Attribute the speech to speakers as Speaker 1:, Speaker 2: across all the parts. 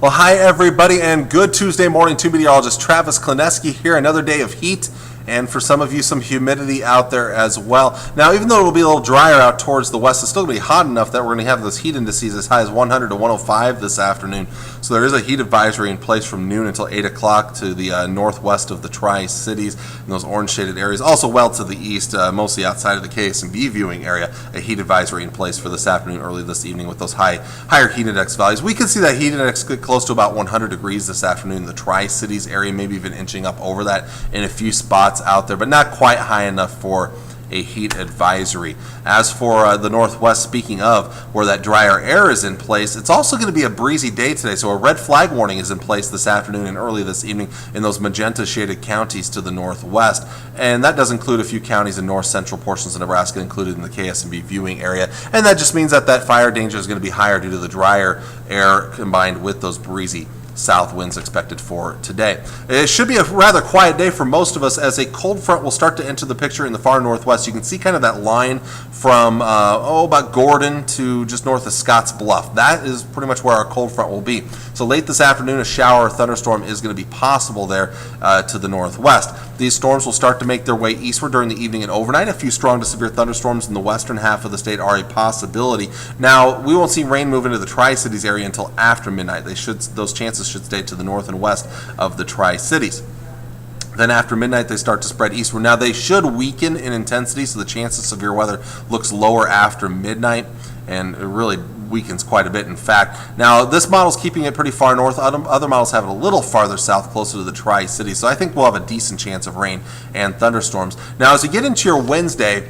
Speaker 1: Well, hi everybody, and good Tuesday morning to meteorologist Travis Klineski here. Another day of heat, and for some of you, some humidity out there as well. Now, even though it'll be a little drier out towards the west, it's still going to be hot enough that we're going to have those heat indices as high as 100 to 105 this afternoon. So there is a heat advisory in place from noon until 8 o'clock to the northwest of the Tri-Cities in those orange shaded areas. Also well to the east, mostly outside of the KSMB viewing area, a heat advisory in place for this afternoon, early this evening with those higher heat index values. We can see that heat index get close to about 100 degrees this afternoon in the Tri-Cities area, maybe even inching up over that in a few spots out there, but not quite high enough for a heat advisory. As for the northwest, speaking of where that drier air is in place, it's also going to be a breezy day today, so a red flag warning is in place this afternoon and early this evening in those magenta shaded counties to the northwest, and that does include a few counties in north central portions of Nebraska included in the KSMB viewing area, and that just means that fire danger is going to be higher due to the drier air combined with those breezy south winds expected for today. It should be a rather quiet day for most of us as a cold front will start to enter the picture in the far northwest. You can see kind of that line from about Gordon to just north of Scotts Bluff. That is pretty much where our cold front will be. So late this afternoon, a shower or thunderstorm is going to be possible there to the northwest. These storms will start to make their way eastward during the evening and overnight. A few strong to severe thunderstorms in the western half of the state are a possibility. Now, we won't see rain move into the Tri-Cities area until after midnight. Those chances should stay to the north and west of the Tri-Cities. Then after midnight, they start to spread eastward. Now, they should weaken in intensity, so the chance of severe weather looks lower after midnight, and it really weakens quite a bit, in fact. Now, this model's keeping it pretty far north. Other models have it a little farther south, closer to the Tri-Cities, so I think we'll have a decent chance of rain and thunderstorms. Now, as we get into your Wednesday,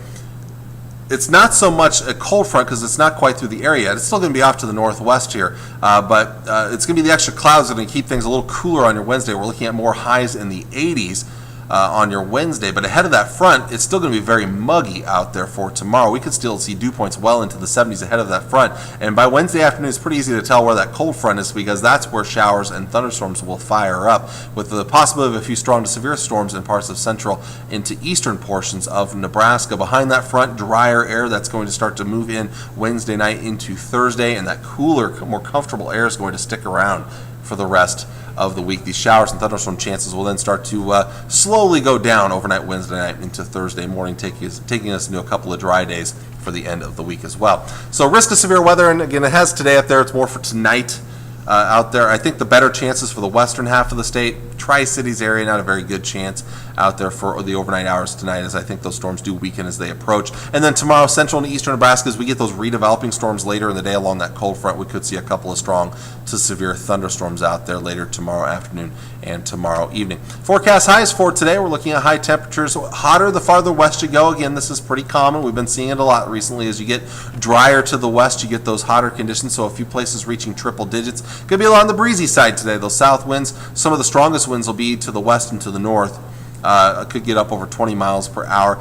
Speaker 1: it's not so much a cold front because it's not quite through the area yet. It's still going to be off to the northwest here, but it's going to be the extra clouds that are going to keep things a little cooler on your Wednesday. We're looking at more highs in the 80s on your Wednesday, but ahead of that front, it's still going to be very muggy out there for tomorrow. We could still see dew points well into the 70s ahead of that front, and by Wednesday afternoon, it's pretty easy to tell where that cold front is because that's where showers and thunderstorms will fire up, with the possibility of a few strong to severe storms in parts of central into eastern portions of Nebraska. Behind that front, drier air that's going to start to move in Wednesday night into Thursday, and that cooler, more comfortable air is going to stick around for the rest of the week. These showers and thunderstorm chances will then start to slowly go down overnight Wednesday night into Thursday morning, taking us into a couple of dry days for the end of the week as well. So risk of severe weather, and again, it has today up there. It's more for tonight out there. I think the better chances for the western half of the state, Tri-Cities area, not a very good chance out there for the overnight hours tonight, as I think those storms do weaken as they approach. And then tomorrow, central and eastern Nebraska, as we get those redeveloping storms later in the day along that cold front, we could see a couple of strong to severe thunderstorms out there later tomorrow afternoon and tomorrow evening. Forecast highs for today, we're looking at high temperatures. Hotter the farther west you go. Again, this is pretty common. We've been seeing it a lot recently. As you get drier to the west, you get those hotter conditions, so a few places reaching triple digits. Could be along the breezy side today. Those south winds, some of the strongest winds will be to the west and to the north. Could get up over 20 miles per hour.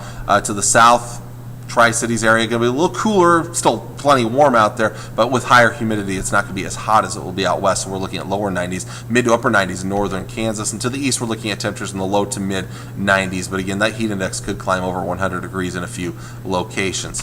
Speaker 1: To the south, Tri-Cities area, going to be a little cooler, still plenty warm out there, but with higher humidity, it's not going to be as hot as it will be out west. So we're looking at lower 90s, mid to upper 90s in northern Kansas, and to the east, we're looking at temperatures in the low to mid 90s. But again, that heat index could climb over 100 degrees in a few locations.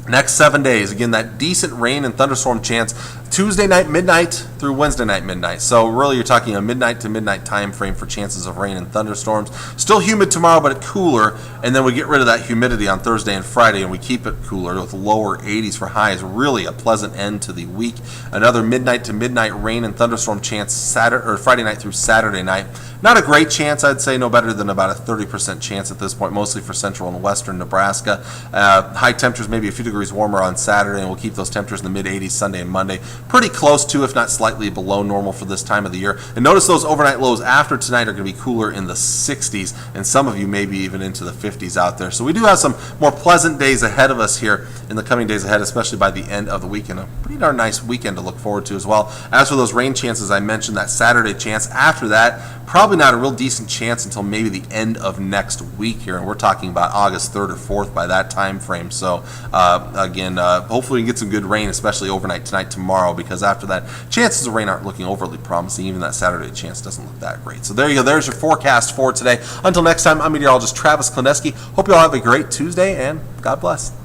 Speaker 1: Next 7 days, again, that decent rain and thunderstorm chance Tuesday night midnight through Wednesday night midnight. So really you're talking a midnight to midnight time frame for chances of rain and thunderstorms. Still humid tomorrow, but it's cooler, and then we get rid of that humidity on Thursday and Friday, and we keep it cooler with lower 80s for highs. Really a pleasant end to the week. Another midnight to midnight rain and thunderstorm chance Friday night through Saturday night. Not a great chance, I'd say, no better than about a 30% chance at this point, mostly for central and western Nebraska. High temperatures maybe a few degrees warmer on Saturday, and we'll keep those temperatures in the mid-80s Sunday and Monday. Pretty close to, if not slightly below normal for this time of the year. And notice those overnight lows after tonight are going to be cooler in the 60s, and some of you maybe even into the 50s out there. So we do have some more pleasant days ahead of us here in the coming days ahead, especially by the end of the week, and a pretty darn nice weekend to look forward to as well. As for those rain chances, I mentioned that Saturday chance. After that, probably not a real decent chance until maybe the end of next week here, and we're talking about August 3rd or 4th by that time frame. So again, hopefully we can get some good rain, especially overnight tonight, tomorrow, because after that, chances of rain aren't looking overly promising. Even that Saturday chance doesn't look that great. So there you go. There's your forecast for today. Until next time, I'm meteorologist Travis Klineski. Hope you all have a great Tuesday, and God bless.